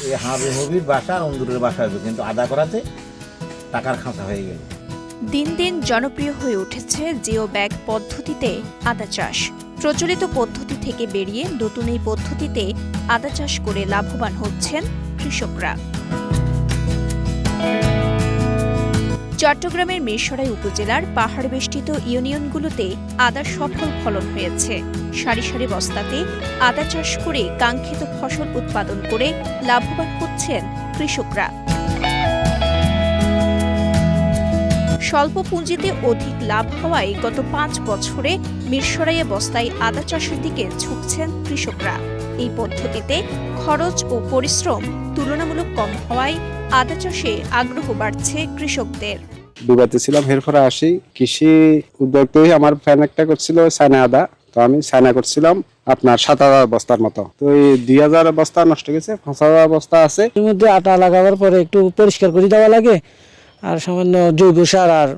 এই হাবির বাসা আর অন্দুরের বাসা হতো, কিন্তু আদা করাতে টাকার খাঁচা হয়ে গেল। দিন দিন জনপ্রিয় হয়ে উঠেছে জিও ব্যাগ পদ্ধতিতে আদা চাষ। প্রচলিত পদ্ধতি থেকে বেরিয়ে নতুন এই পদ্ধতিতে আদা চাষ করে লাভবান হচ্ছেন কৃষকরা। চট্টগ্রামের মিরসরাই উপজেলার পাহাড় বেষ্টিত ইউনিয়নগুলোতে আদার সফল ফলন হয়েছে। সারি সারি বস্তাতে আদা চাষ করে কাঙ্ক্ষিত ফসল উৎপাদন করে লাভবান হচ্ছেন কৃষকরা। স্বল্প পুঁজিতে অধিক লাভ হওয়ায় গত 5 বছরে মিরসরাইয়ে বস্তায় আদা চাষের দিকে ঝুঁকছেন কৃষকরা। এই পদ্ধতিতে খরচ ও পরিশ্রম তুলনামূলক কম হওয়ায় আদা চাষে আগ্রহ বাড়ছে কৃষকদের। দুবাইতে ছিলাম, এরপরে আসি কৃষি উদ্যোক্তা হয়ে আমার ফ্যান একটা করছিল চায়না আদা, তো আমি চায়না করছিলাম আপনার 7,000 বস্তার মতো। তো এই 2,000 বস্তা নষ্ট গেছে, 5,000 বস্তা আছে। এর মধ্যে আটা লাগাবার পরে একটু পরিষ্কার করে দেওয়া লাগে, আর সামান্য জৈব সার আর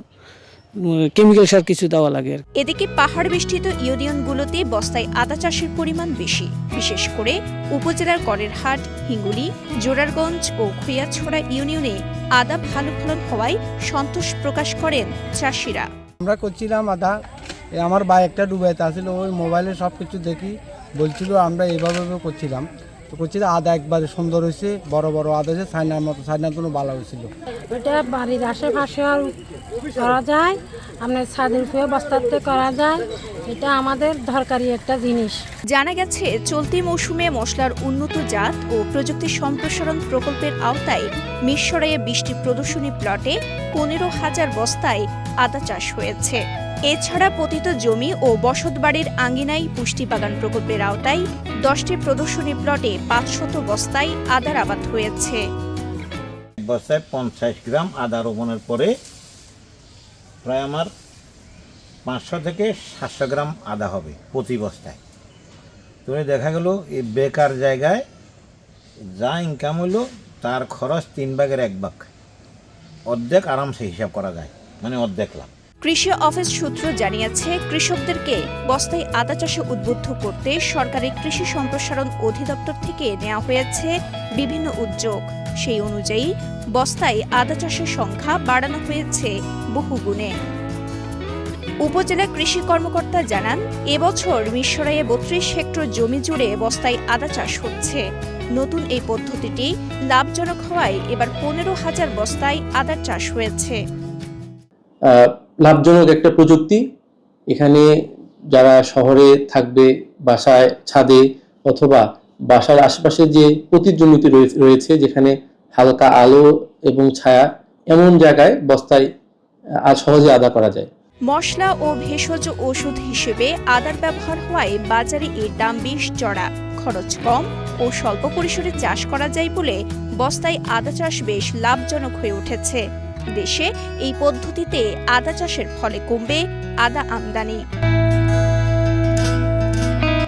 কেমিক্যাল সার কিছু দেওয়া লাগে। এদিকে পাহাড় বেষ্টিত ইউনিয়নগুলোতে বস্তায় আদা চাষের পরিমাণ বেশি। বিশেষ করে উপজেলার করেরহাট, হিঙ্গুলি, জোরারগঞ্জ ও খৈয়াছড়া ইউনিয়নে আদা ভালো ফলন হওয়ায় সন্তোষ প্রকাশ করেন চাষিরা। আমরা করছিলাম আদা, আমার ভাই একটা ডুবাইতে আসছিল, ওই মোবাইলে সব কিছু দেখি বলছিল, আমরা এইভাবে করছিলাম। তো করছিলাম আদা একবারে সুন্দর হয়েছে, বড় বড় আদা হয়েছে, চায়নার মতো, চায়নার জন্য ভালো হয়েছিল। এটা বাড়ির আশেপাশে করা যায়, আপনার ছাদের উপরে বস্তাতে করা যায়, এটা আমাদের দরকারি একটা জিনিস। জানা গেছে চলতি মৌসুমে মশলার উন্নত জাত ও প্রযুক্তি সম্প্রসারণ প্রকল্পের আওতায় মিরসরাইয়ে 20টি প্রদর্শনী প্লটে 15,000 বস্তায় আদা চাষ হয়েছে। এছাড়া পতিত জমি ও বসতবাড়ির আঙ্গিনায় পুষ্টি বাগান প্রকল্পের আওতায় 10টি প্রদর্শনী প্লটে 500 বস্তায় আদার আবাদ হয়েছে। বস্তায় 50 গ্রাম আদা রোপণের পরে প্রায় আমার 500 থেকে 700 গ্রাম আদা হবে প্রতি বস্তায়। তো দেখা গেল এই বেকার জায়গায় যা ইনকাম হলো তার খরচ 3 ভাগের 1 ভাগ, অর্ধেক আরামসে হিসাব করা যায়, মানে অর্ধেক লাভ। কৃষি অফিস সূত্র জানিয়েছে, কৃষকদেরকে বস্তায় আদা চাষে উদ্বুদ্ধ করতে সরকারি কৃষি সম্প্রসারণ অধিদপ্তর থেকে নেওয়া হয়েছে বিভিন্ন উদ্যোগ। সেই অনুযায়ী বস্তায় আদা চাষের সংখ্যা বাড়ানো হয়েছে বহুগুণে। উপজেলা কৃষি কর্মকর্তা জানান, এবছর মিরসরাইয়ে 32 হেক্টর জমি জুড়ে বস্তায় আদা চাষ হচ্ছে। নতুন এই পদ্ধতিটি লাভজনক হওয়ায় এবার 15,000 বস্তায় আদার চাষ হয়েছে। লাভজনক একটা প্রযুক্তি। এখানে যারা শহরে থাকবে, বাসায় ছাদে অথবা বাসার আশেপাশে যে প্রতিজমিতে রয়েছে, যেখানে হালকা আলো এবং ছায়া, এমন জায়গায় বস্তায় সহজে আদা করা যায়। মশলা ও ভেষজ ওষুধ হিসেবে আদার ব্যবহার হওয়ায় বাজারে এর দাম বেশ চড়া। খরচ কম ও স্বল্প পরিসরে চাষ করা যায় বলে বস্তায় আদা চাষ বেশ লাভজনক হয়ে উঠেছে। দেশে এই পদ্ধতিতে আদা চাষের ফলে কমবে আদা আমদানি।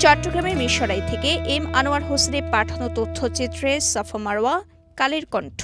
চট্টগ্রামের মিরসরাই থেকে এম আনোয়ার হোসেনের পাঠানো তথ্যচিত্রে সাফা মারওয়া, কালের কণ্ঠ।